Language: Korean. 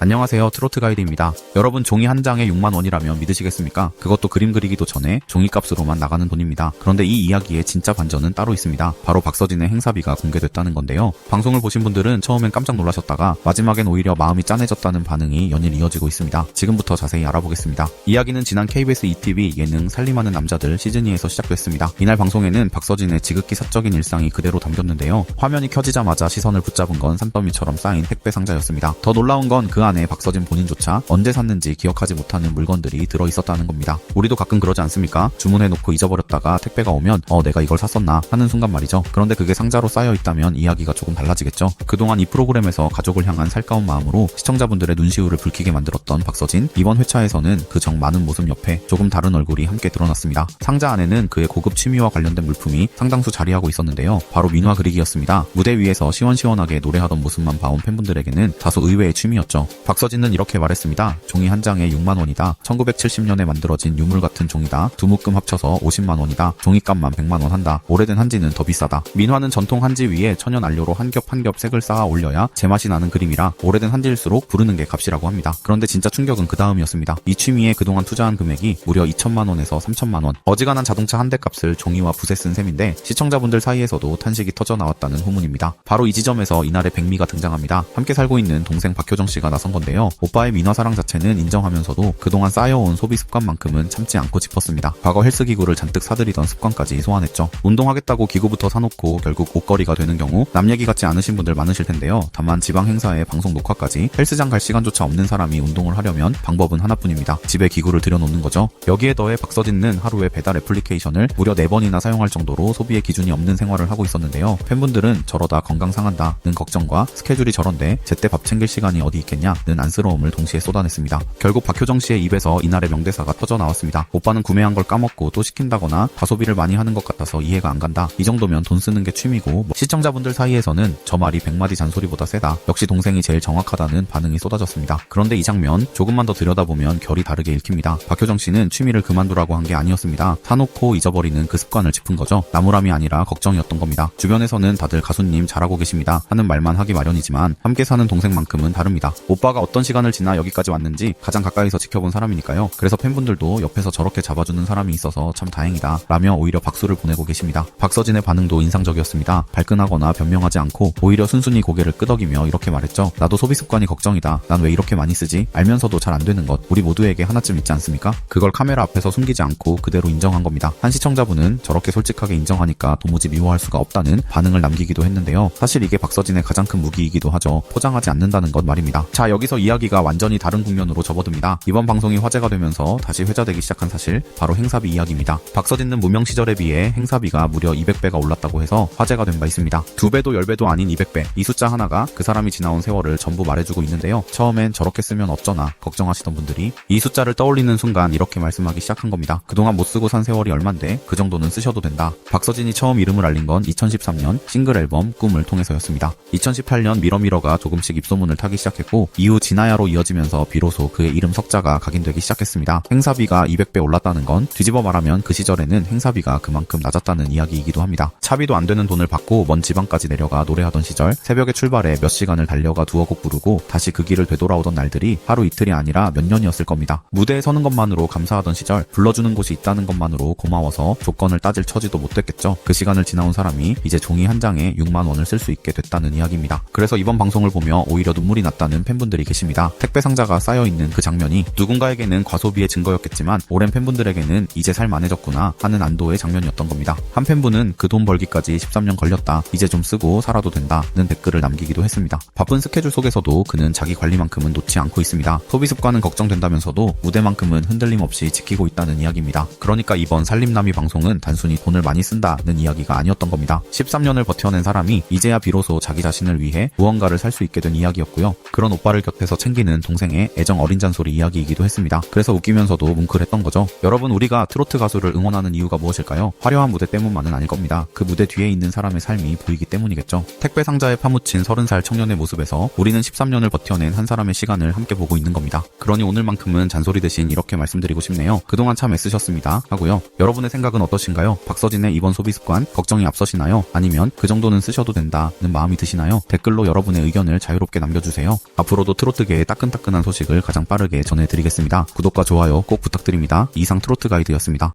안녕하세요, 트로트 가이드입니다. 여러분, 종이 한 장에 6만원이라면 믿으시겠습니까? 그것도 그림 그리기도 전에 종이값으로만 나가는 돈입니다. 그런데 이 이야기의 진짜 반전은 따로 있습니다. 바로 박서진의 행사비가 공개됐다는 건데요. 방송을 보신 분들은 처음엔 깜짝 놀라셨다가 마지막엔 오히려 마음이 짠해졌다는 반응이 연일 이어지고 있습니다. 지금부터 자세히 알아보겠습니다. 이야기는 지난 KBS ETV 예능 살림하는 남자들 시즌2에서 시작됐습니다. 이날 방송에는 박서진의 지극히 사적인 일상이 그대로 담겼는데요. 화면이 켜지자마자 시선을 붙잡은 건 산더미처럼 쌓인 택배 상자였습니다. 더 놀라운 건 그 안에 박서진 본인조차 언제 샀는지 기억하지 못하는 물건들이 들어있었다는 겁니다. 우리도 가끔 그러지 않습니까? 주문해놓고 잊어버렸다가 택배가 오면 내가 이걸 샀었나 하는 순간 말이죠. 그런데 그게 상자로 쌓여있다면 이야기가 조금 달라지겠죠. 그동안 이 프로그램에서 가족을 향한 살가운 마음으로 시청자분들의 눈시울을 붉히게 만들었던 박서진, 이번 회차에서는 그 정 많은 모습 옆에 조금 다른 얼굴이 함께 드러났습니다. 상자 안에는 그의 고급 취미와 관련된 물품이 상당수 자리하고 있었는데요. 바로 민화 그리기였습니다. 무대 위에서 시원시원하게 노래하던 모습만 봐온 팬분들에게는 다소 의외의 취미였죠. 박서진은 이렇게 말했습니다. 종이 한 장에 6만원이다. 1970년에 만들어진 유물 같은 종이다. 두 묶음 합쳐서 50만원이다. 종이값만 100만원 한다. 오래된 한지는 더 비싸다. 민화는 전통 한지 위에 천연 안료로 한 겹 한 겹 색을 쌓아 올려야 제맛이 나는 그림이라 오래된 한지일수록 부르는 게 값이라고 합니다. 그런데 진짜 충격은 그 다음이었습니다. 이 취미에 그동안 투자한 금액이 무려 2천만원에서 3천만원. 어지간한 자동차 한 대 값을 종이와 붓에 쓴 셈인데 시청자분들 사이에서도 탄식이 터져 나왔다는 후문입니다. 바로 이 지점에서 이날의 백미가 등장합니다. 함께 살고 있는 동생 박효정 씨가 나선 건데요. 오빠의 민화 사랑 자체는 인정하면서도 그동안 쌓여온 소비 습관만큼은 참지 않고 짚었습니다. 과거 헬스기구를 잔뜩 사들이던 습관까지 소환했죠. 운동하겠다고 기구부터 사놓고 결국 옷걸이가 되는 경우 남 얘기 같지 않으신 분들 많으실 텐데요. 다만 지방 행사에 방송 녹화까지 헬스장 갈 시간조차 없는 사람이 운동을 하려면 방법은 하나뿐입니다. 집에 기구를 들여놓는 거죠. 여기에 더해 박서진은 하루에 배달 애플리케이션을 무려 4번이나 사용할 정도로 소비의 기준이 없는 생활을 하고 있었는데요. 팬분들은 저러다 건강 상한다는 걱정과 스케줄이 저런데 제때 밥 챙길 시간이 어디 있겠냐는 안쓰러움을 동시에 쏟아냈습니다. 결국 박효정 씨의 입에서 이날의 명대사가 터져 나왔습니다. 오빠는 구매한 걸 까먹고 또 시킨다거나 과소비를 많이 하는 것 같아서 이해가 안 간다. 이 정도면 돈 쓰는 게 취미고 시청자분들 사이에서는 저 말이 100마디 잔소리보다 세다. 역시 동생이 제일 정확하다는 반응이 쏟아졌습니다. 그런데 이 장면 조금만 더 들여다보면 결이 다르게 읽힙니다. 박효정 씨는 취미를 그만두라고 한 게 아니었습니다. 사놓고 잊어버리는 그 습관을 짚은 거죠. 나무람이 아니라 걱정이었던 겁니다. 주변에서는 다들 가수님 잘하고 계십니다 하는 말만 하기 마련이지만 함께 사는 동생만큼은 다릅니다. 오빠가 어떤 시간을 지나 여기까지 왔는지 가장 가까이서 지켜본 사람이니까요. 그래서 팬분들도 옆에서 저렇게 잡아주는 사람이 있어서 참 다행이다 라며 오히려 박수를 보내고 계십니다. 박서진의 반응도 인상적이었습니다. 발끈하거나 변명하지 않고 오히려 순순히 고개를 끄덕이며 이렇게 말했죠. 나도 소비 습관이 걱정이다. 난 왜 이렇게 많이 쓰지? 알면서도 잘 안 되는 것 우리 모두에게 하나쯤 있지 않습니까? 그걸 카메라 앞에서 숨기지 않고 그대로 인정한 겁니다. 한 시청자분은 저렇게 솔직하게 인정하니까 도무지 미워할 수가 없다는 반응을 남기기도 했는데요. 사실 이게 박서진의 가장 큰 무기이기도 하죠. 포장하지 않는다는 것 말입니다. 자, 여기서 이야기가 완전히 다른 국면으로 접어듭니다. 이번 방송이 화제가 되면서 다시 회자되기 시작한 사실, 바로 행사비 이야기입니다. 박서진은 무명 시절에 비해 행사비가 무려 200배가 올랐다고 해서 화제가 된 바 있습니다. 2배도 10배도 아닌 200배. 이 숫자 하나가 그 사람이 지나온 세월을 전부 말해주고 있는데요. 처음엔 저렇게 쓰면 어쩌나 걱정하시던 분들이 이 숫자를 떠올리는 순간 이렇게 말씀하기 시작한 겁니다. 그동안 못 쓰고 산 세월이 얼만데 그 정도는 쓰셔도 된다. 박서진이 처음 이름을 알린 건 2013년 싱글 앨범 꿈을 통해서였습니다. 2018년 미러미러가 조금씩 입소문을 타기 시작했고 이후 진아야로 이어지면서 비로소 그의 이름 석자가 각인되기 시작했습니다. 행사비가 200배 올랐다는 건 뒤집어 말하면 그 시절에는 행사비가 그만큼 낮았다는 이야기이기도 합니다. 차비도 안 되는 돈을 받고 먼 지방까지 내려가 노래하던 시절, 새벽에 출발해 몇 시간을 달려가 두어 곡 부르고 다시 그 길을 되돌아오던 날들이 하루 이틀이 아니라 몇 년이었을 겁니다. 무대에 서는 것만으로 감사하던 시절, 불러주는 곳이 있다는 것만으로 고마워서 조건을 따질 처지도 못 됐겠죠. 그 시간을 지나온 사람이 이제 종이 한 장에 6만 원을 쓸 수 있게 됐다는 이야기입니다. 그래서 이번 방송을 보며 오히려 눈물이 났다는 팬분들이 계십니다. 택배 상자가 쌓여있는 그 장면이 누군가에게는 과소비의 증거였겠지만 오랜 팬분들에게는 이제 살만해졌구나 하는 안도의 장면이었던 겁니다. 한 팬분은 그 돈 벌기까지 13년 걸렸다. 이제 좀 쓰고 살아도 된다는 댓글을 남기기도 했습니다. 바쁜 스케줄 속에서도 그는 자기 관리만큼은 놓지 않고 있습니다. 소비 습관은 걱정된다면서도 무대만큼은 흔들림 없이 지키고 있다는 이야기입니다. 그러니까 이번 살림남이 방송은 단순히 돈을 많이 쓴다는 이야기가 아니었던 겁니다. 13년을 버텨낸 사람이 이제야 비로소 자기 자신을 위해 무언가를 살 수 있게 된 이야기였고요. 그런 오빠를 곁에서 챙기는 동생의 애정 어린 잔소리 이야기이기도 했습니다. 그래서 웃기면서도 뭉클했던 거죠. 여러분, 우리가 트로트 가수를 응원하는 이유가 무엇일까요? 화려한 무대 때문만은 아닐 겁니다. 그 무대 뒤에 있는 사람의 삶이 보이기 때문이겠죠. 택배 상자에 파묻힌 30살 청년의 모습에서 우리는 13년을 버텨낸 한 사람의 시간을 함께 보고 있는 겁니다. 그러니 오늘만큼은 잔소리 대신 이렇게 말씀드리고 싶네요. 그동안 참 애쓰셨습니다 하고요. 여러분의 생각은 어떠신가요? 박서진의 이번 소비 습관 걱정이 앞서시나요? 아니면 그 정도는 쓰셔도 된다는 마음이 드시나요? 댓글로 여러분의 의견을 자유롭게 남겨주세요. 앞으로도 앞으로도 트로트계의 따끈따끈한 소식을 가장 빠르게 전해드리겠습니다. 구독과 좋아요 꼭 부탁드립니다. 이상 트로트 가이드였습니다.